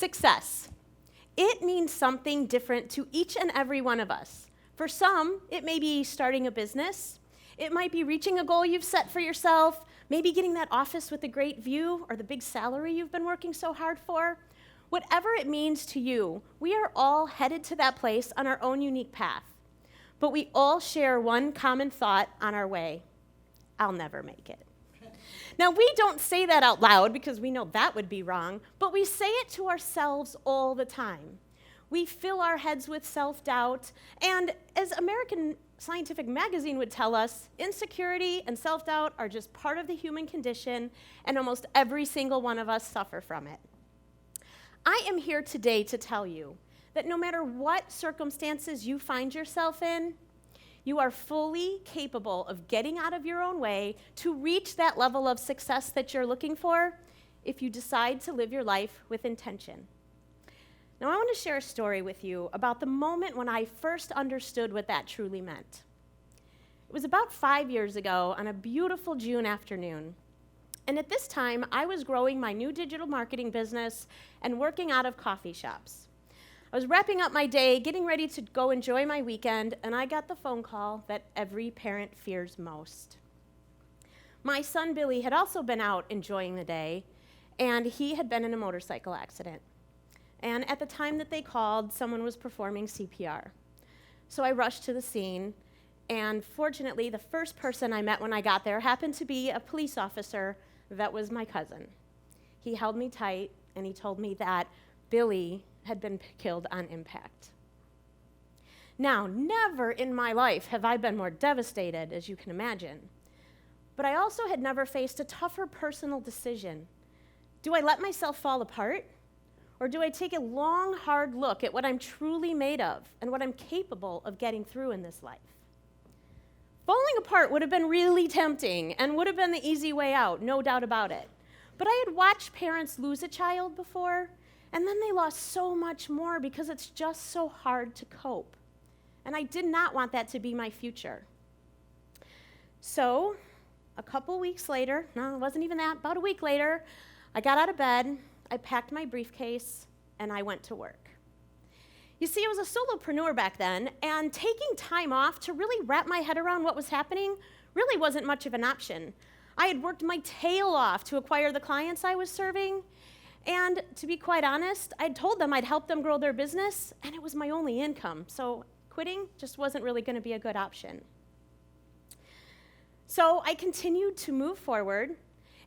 Success. It means something different to each and every one of us. For some, it may be starting a business. It might be reaching a goal you've set for yourself, maybe getting that office with the great view or the big salary you've been working so hard for. Whatever it means to you, we are all headed to that place on our own unique path. But we all share one common thought on our way: I'll never make it. Now, we don't say that out loud because we know that would be wrong, but we say it to ourselves all the time. We fill our heads with self-doubt, and as American Scientific Magazine would tell us, insecurity and self-doubt are just part of the human condition, and almost every single one of us suffer from it. I am here today to tell you that no matter what circumstances you find yourself in, you are fully capable of getting out of your own way to reach that level of success that you're looking for if you decide to live your life with intention. Now, I want to share a story with you about the moment when I first understood what that truly meant. It was about 5 years ago on a beautiful June afternoon. And at this time, I was growing my new digital marketing business and working out of coffee shops. I was wrapping up my day, getting ready to go enjoy my weekend, and I got the phone call that every parent fears most. My son Billy had also been out enjoying the day, and he had been in a motorcycle accident. And at the time that they called, someone was performing CPR. So I rushed to the scene, and fortunately, the first person I met when I got there happened to be a police officer that was my cousin. He held me tight, and he told me that Billy had been killed on impact. Now, never in my life have I been more devastated, as you can imagine. But I also had never faced a tougher personal decision. Do I let myself fall apart? Or do I take a long, hard look at what I'm truly made of and what I'm capable of getting through in this life? Falling apart would have been really tempting and would have been the easy way out, no doubt about it. But I had watched parents lose a child before, and then they lost so much more because it's just so hard to cope. And I did not want that to be my future. So, a couple weeks later, no, it wasn't even that, about a week later, I got out of bed, I packed my briefcase, and I went to work. You see, I was a solopreneur back then, and taking time off to really wrap my head around what was happening really wasn't much of an option. I had worked my tail off to acquire the clients I was serving, and to be quite honest, I'd told them I'd help them grow their business, and it was my only income, so quitting just wasn't really going to be a good option. So I continued to move forward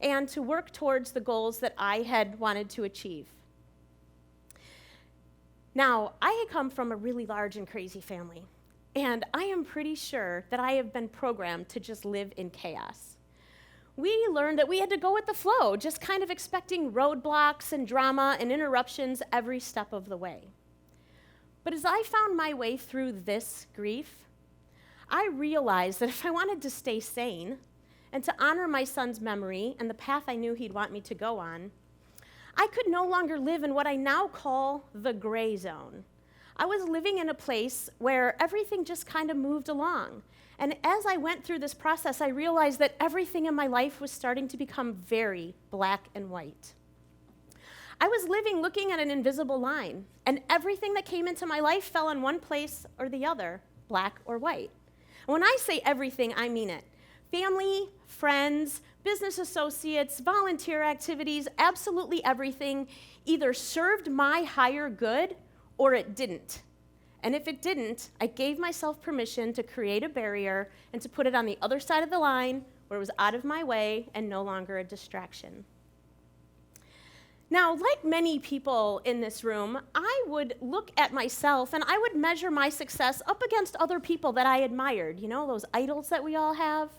and to work towards the goals that I had wanted to achieve. Now, I had come from a really large and crazy family, and I am pretty sure that I have been programmed to just live in chaos. We learned that we had to go with the flow, just kind of expecting roadblocks and drama and interruptions every step of the way. But as I found my way through this grief, I realized that if I wanted to stay sane and to honor my son's memory and the path I knew he'd want me to go on, I could no longer live in what I now call the gray zone. I was living in a place where everything just kind of moved along. And as I went through this process, I realized that everything in my life was starting to become very black and white. I was living looking at an invisible line, and everything that came into my life fell in one place or the other, black or white. And when I say everything, I mean it. Family, friends, business associates, volunteer activities, absolutely everything either served my higher good or it didn't. And if it didn't, I gave myself permission to create a barrier and to put it on the other side of the line where it was out of my way and no longer a distraction. Now, like many people in this room, I would look at myself and I would measure my success up against other people that I admired, you know, those idols that we all have.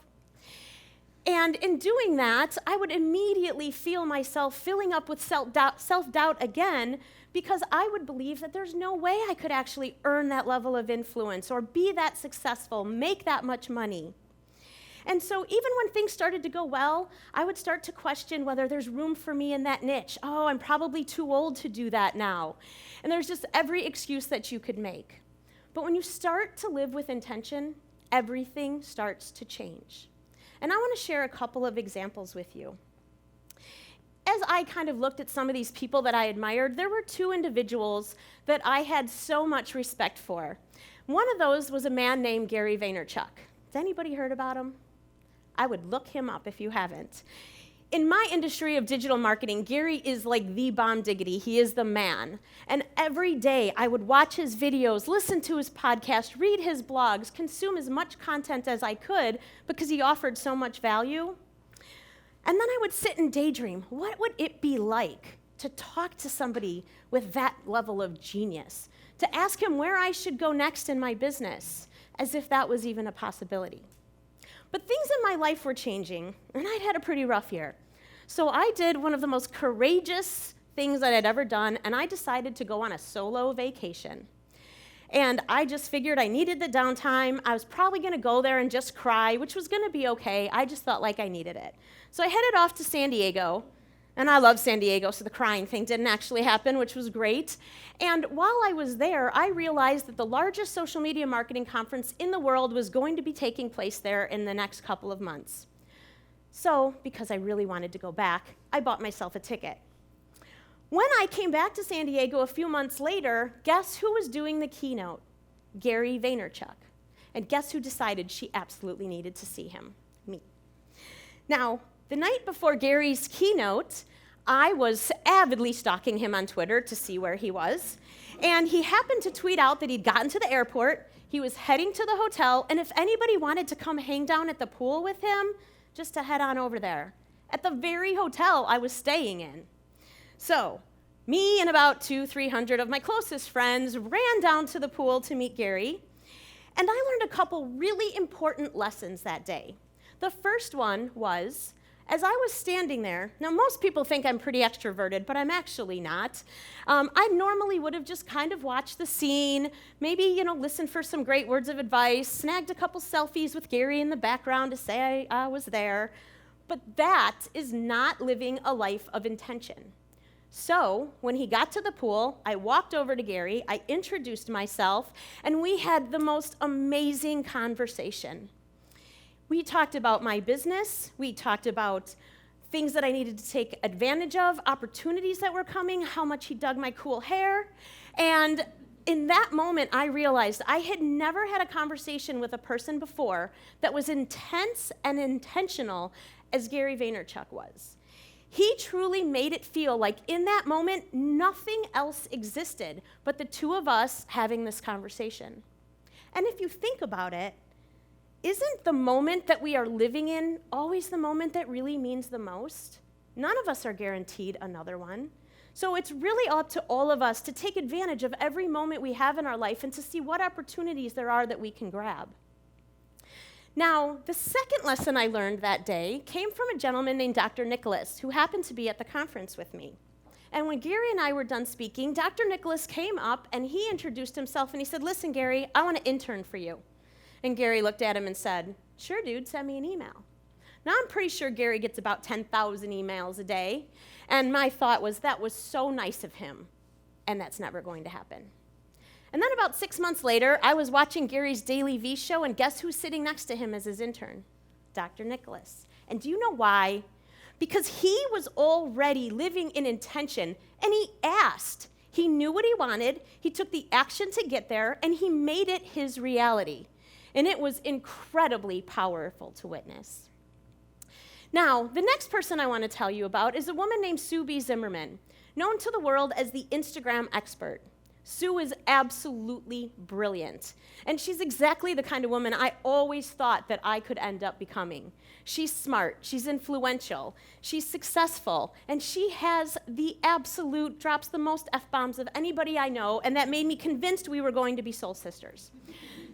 And in doing that, I would immediately feel myself filling up with self-doubt again, because I would believe that there's no way I could actually earn that level of influence or be that successful, make that much money. And so even when things started to go well, I would start to question whether there's room for me in that niche. Oh, I'm probably too old to do that now. And there's just every excuse that you could make. But when you start to live with intention, everything starts to change. And I want to share a couple of examples with you. as I kind of looked at some of these people that I admired, there were two individuals that I had so much respect for. One of those was a man named Gary Vaynerchuk. Has anybody heard about him? I would look him up if you haven't. In my industry of digital marketing, Gary is like the bomb diggity. He is the man. And every day I would watch his videos, listen to his podcast, read his blogs, consume as much content as I could because he offered so much value. And then I would sit and daydream, what would it be like to talk to somebody with that level of genius, to ask him where I should go next in my business, as if that was even a possibility. But things in my life were changing, and I'd had a pretty rough year. So I did one of the most courageous things that I'd ever done, and I decided to go on a solo vacation. And I just figured I needed the downtime. I was probably going to go there and just cry, which was going to be okay. I just felt like I needed it. So I headed off to San Diego, and I love San Diego, so the crying thing didn't actually happen, which was great. And while I was there, I realized that the largest social media marketing conference in the world was going to be taking place there in the next couple of months. So, because I really wanted to go back, I bought myself a ticket. When I came back to San Diego a few months later, guess who was doing the keynote? Gary Vaynerchuk. And guess who decided she absolutely needed to see him? Me. Now, the night before Gary's keynote, I was avidly stalking him on Twitter to see where he was. And he happened to tweet out that he'd gotten to the airport, he was heading to the hotel, and if anybody wanted to come hang down at the pool with him, just to head on over there, at the very hotel I was staying in. So, me and about 200-300 of my closest friends ran down to the pool to meet Gary, and I learned a couple really important lessons that day. The first one was, as I was standing there, now most people think I'm pretty extroverted, but I'm actually not. I normally would have just kind of watched the scene, maybe, listened for some great words of advice, snagged a couple selfies with Gary in the background to say I was there. But that is not living a life of intention. So when he got to the pool, I walked over to Gary, I introduced myself, and we had the most amazing conversation. We talked about my business, we talked about things that I needed to take advantage of, opportunities that were coming, how much he dug my cool hair, and in that moment I realized I had never had a conversation with a person before that was intense and intentional as Gary Vaynerchuk was. He truly made it feel like in that moment nothing else existed but the two of us having this conversation. And if you think about it, isn't the moment that we are living in always the moment that really means the most? None of us are guaranteed another one. So it's really up to all of us to take advantage of every moment we have in our life and to see what opportunities there are that we can grab. Now, the second lesson I learned that day came from a gentleman named Dr. Nicholas, who happened to be at the conference with me. And when Gary and I were done speaking, Dr. Nicholas came up and he introduced himself and he said, "Listen, Gary, I want to intern for you." And Gary looked at him and said, "Sure, dude, send me an email." Now, I'm pretty sure Gary gets about 10,000 emails a day. And my thought was, that was so nice of him. And that's never going to happen. And then about 6 months later, I was watching Gary's Daily V show, and guess who's sitting next to him as his intern? Dr. Nicholas. And do you know why? Because he was already living in intention, and he asked. He knew what he wanted, he took the action to get there, and he made it his reality. And it was incredibly powerful to witness. Now, the next person I want to tell you about is a woman named Sue B. Zimmerman, known to the world as the Instagram expert. Sue is absolutely brilliant, and she's exactly the kind of woman I always thought that I could end up becoming. She's smart, she's influential, she's successful, and she has the absolute, drops the most F-bombs of anybody I know, and that made me convinced we were going to be soul sisters.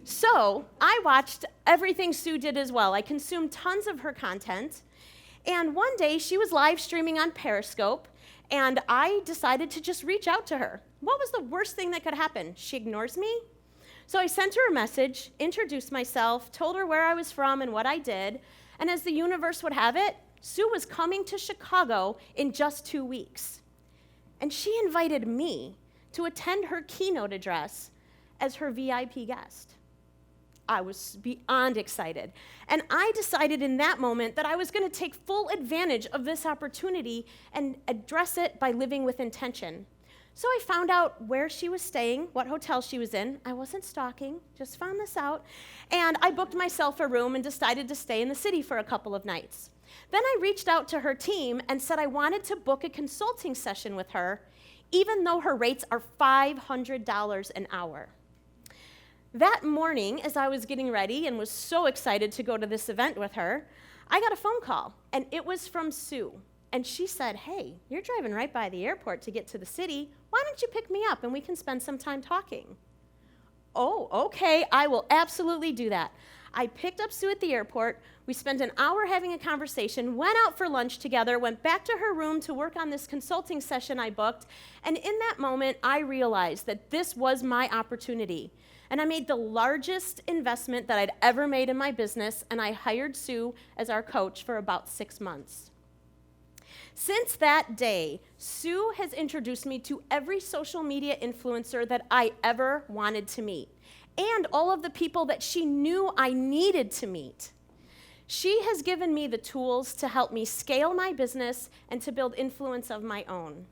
So I watched everything Sue did as well. I consumed tons of her content, and one day she was live streaming on Periscope, and I decided to just reach out to her. What was the worst thing that could happen? She ignores me? So I sent her a message, introduced myself, told her where I was from and what I did, and as the universe would have it, Sue was coming to Chicago in just 2 weeks. And she invited me to attend her keynote address as her VIP guest. I was beyond excited. And I decided in that moment that I was going to take full advantage of this opportunity and address it by living with intention. So I found out where she was staying, what hotel she was in. I wasn't stalking, just found this out. And I booked myself a room and decided to stay in the city for a couple of nights. Then I reached out to her team and said I wanted to book a consulting session with her, even though her rates are $500 an hour. That morning, as I was getting ready and was so excited to go to this event with her, I got a phone call, and it was from Sue. And she said, hey, you're driving right by the airport to get to the city. Why don't you pick me up and we can spend some time talking? Oh, okay, I will absolutely do that. I picked up Sue at the airport. We spent an hour having a conversation, went out for lunch together, went back to her room to work on this consulting session I booked. And in that moment, I realized that this was my opportunity. And I made the largest investment that I'd ever made in my business, and I hired Sue as our coach for about 6 months. Since that day, Sue has introduced me to every social media influencer that I ever wanted to meet, and all of the people that she knew I needed to meet. She has given me the tools to help me scale my business and to build influence of my own.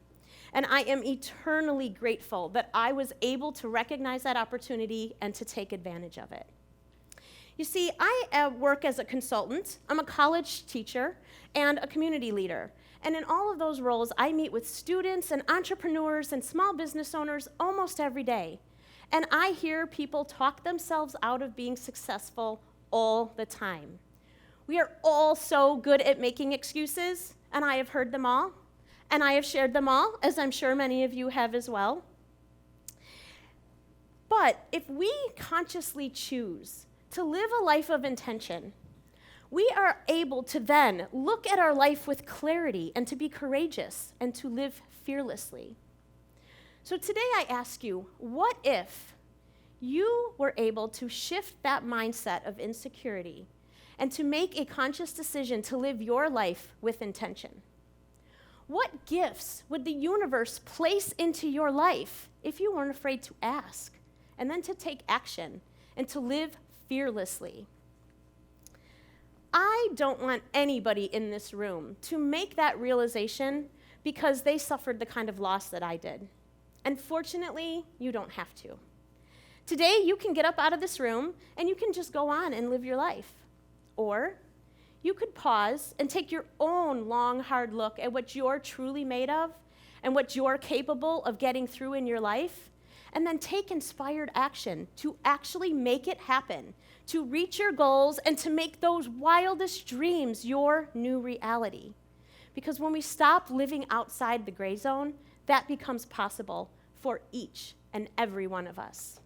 And I am eternally grateful that I was able to recognize that opportunity and to take advantage of it. You see, I work as a consultant. I'm a college teacher and a community leader. And in all of those roles, I meet with students and entrepreneurs and small business owners almost every day. And I hear people talk themselves out of being successful all the time. We are all so good at making excuses, and I have heard them all, and I have shared them all, as I'm sure many of you have as well. But if we consciously choose to live a life of intention, we are able to then look at our life with clarity and to be courageous and to live fearlessly. So today I ask you, what if you were able to shift that mindset of insecurity and to make a conscious decision to live your life with intention? What gifts would the universe place into your life if you weren't afraid to ask and then to take action and to live fearlessly? I don't want anybody in this room to make that realization because they suffered the kind of loss that I did. And fortunately, you don't have to. Today, you can get up out of this room and you can just go on and live your life. Or you could pause and take your own long, hard look at what you're truly made of and what you're capable of getting through in your life, and then take inspired action to actually make it happen, to reach your goals and to make those wildest dreams your new reality. Because when we stop living outside the gray zone, that becomes possible for each and every one of us.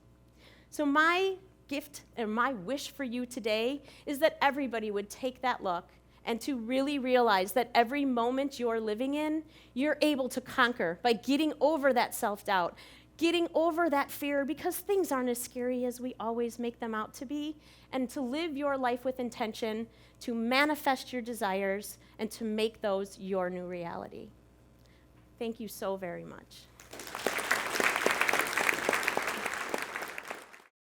So my gift and my wish for you today is that everybody would take that look and to really realize that every moment you're living in, you're able to conquer by getting over that self-doubt, getting over that fear, because things aren't as scary as we always make them out to be, and to live your life with intention, to manifest your desires, and to make those your new reality. Thank you so very much.